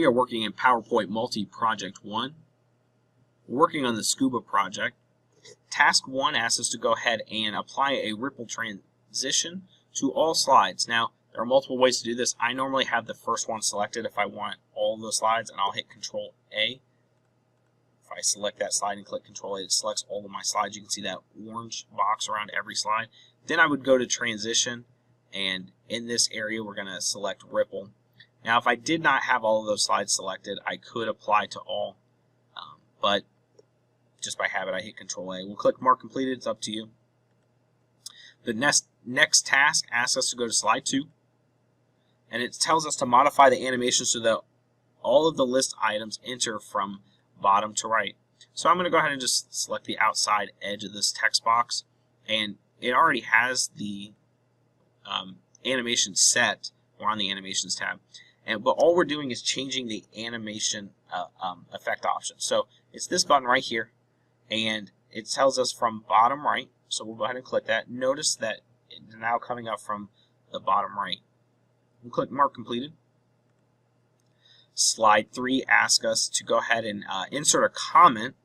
we are working in PowerPoint Multi-Project 1. We're working on the Scuba project. Task 1 asks us to go ahead and apply a ripple transition to all slides. Now, there are multiple ways to do this. I normally have the first one selected if I want all of those slides, and I'll hit Control A. If I select that slide and click Control A, it selects all of my slides. You can see that orange box around every slide. Then I would go to Transition, and in this area we're going to select Ripple. Now, if I did not have all of those slides selected, I could apply to all, but just by habit I hit Control A. We'll click Mark Completed. It's up to you. The next task asks us to go to Slide 2, and it tells us to modify the animation so that all of the list items enter from bottom to right. So I'm going to go ahead and just select the outside edge of this text box, and it already has the animation set. We're on the Animations tab, but all we're doing is changing the animation effect option. So it's this button right here, and it tells us from bottom right. So we'll go ahead and click that. Notice that it's now coming up from the bottom right. We'll click Mark Completed. Slide 3 asks us to go ahead and insert a comment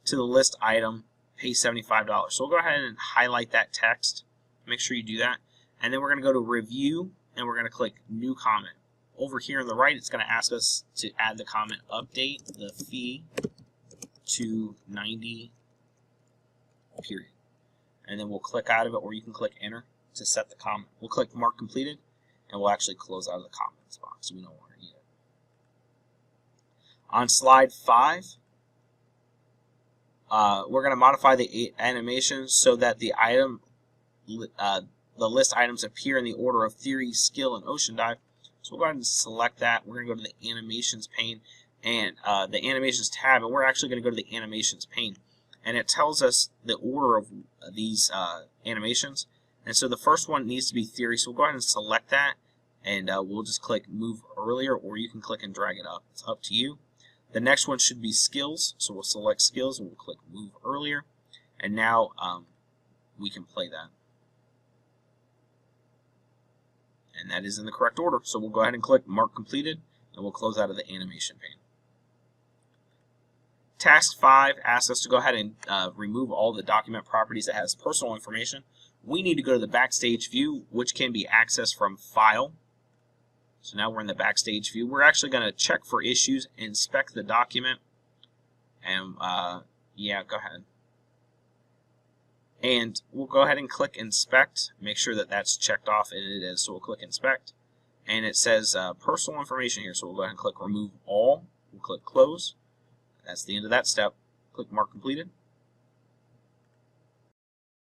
to the list item, pay $75. So we'll go ahead and highlight that text. Make sure you do that. And then we're going to go to Review, and we're going to click New Comment. Over here on the right, it's going to ask us to add the comment, update the fee to 90, period. And then we'll click out of it, or you can click Enter to set the comment. We'll click Mark Completed, and we'll actually close out of the comments box. We don't want to need it. On Slide 5, we're going to modify the animation so that the list items appear in the order of Theory, Skill, and Ocean Dive. So we'll go ahead and select that. We're going to go to the Animations pane and the Animations tab, and we're actually going to go to the Animations pane. And it tells us the order of these animations. And so the first one needs to be Theory, so we'll go ahead and select that, and we'll just click Move Earlier, or you can click and drag it up. It's up to you. The next one should be Skills, so we'll select Skills and we'll click Move Earlier, and now we can play that. And that is in the correct order, so we'll go ahead and click Mark Completed, and we'll close out of the Animation pane. Task 5 asks us to go ahead and remove all the document properties that has personal information. We need to go to the Backstage view, which can be accessed from File. So now we're in the Backstage view. We're actually going to check for issues, inspect the document, and yeah, go ahead. And we'll go ahead and click Inspect. Make sure that that's checked off, and it is. So we'll click Inspect, and it says personal information here. So we'll go ahead and click Remove All. We'll click Close. That's the end of that step. Click Mark Completed.